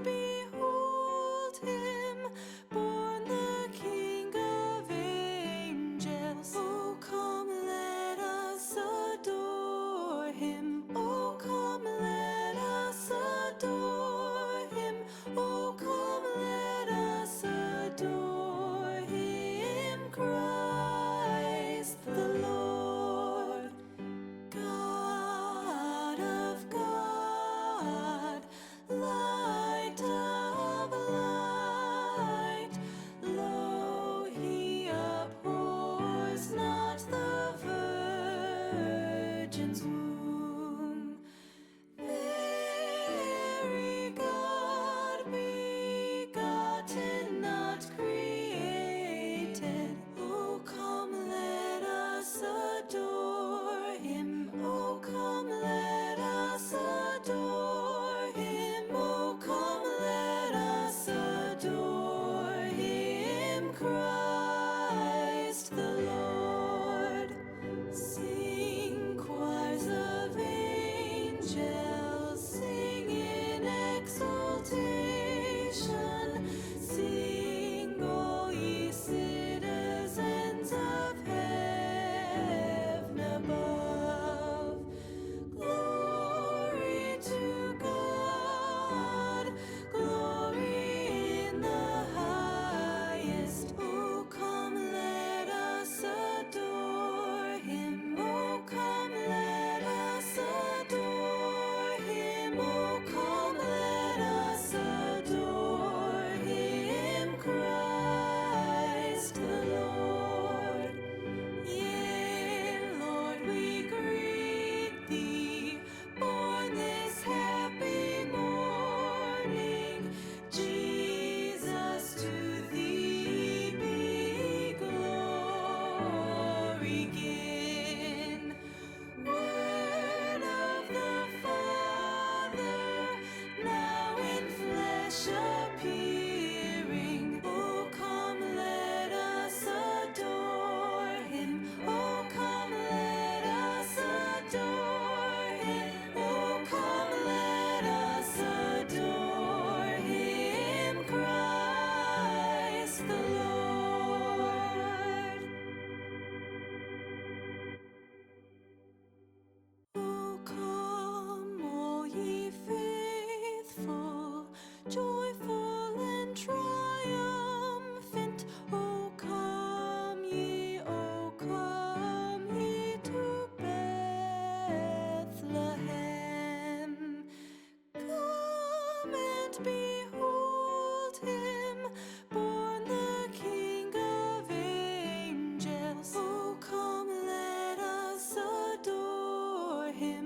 behold him, born the King of angels. Oh, come, let us adore him. Oh, come, let us adore him. Oh, come, let us adore him, Christ the Lord. God of God, light of light, lo, he abhors not the virgin's womb. Very God begotten, not created. Oh, come, let us adore him. Oh, come, let us adore him. Oh, come, let us adore him, Christ the Lord. Sing, choirs of angels, sing in exultation. Sing, all ye citizens of heaven above. Glory to God, glory in the highest. Oh, come, let us adore him. Oh, come, let us adore him. Oh, come, let us adore him, Christ the Lord. Yea, Lord, we greet thee, born this happy morning. Jesus, to thee be glory given. Word of the Father, now in flesh appearing. Oh, come, let us adore him. Oh, come, let us adore him. Oh, come, let us adore him, Christ the Lord. Oh, come, all ye faithful, joyful and triumphant. Oh, come ye to Bethlehem. Come and behold him, born the King of angels. Oh, come, let us adore him.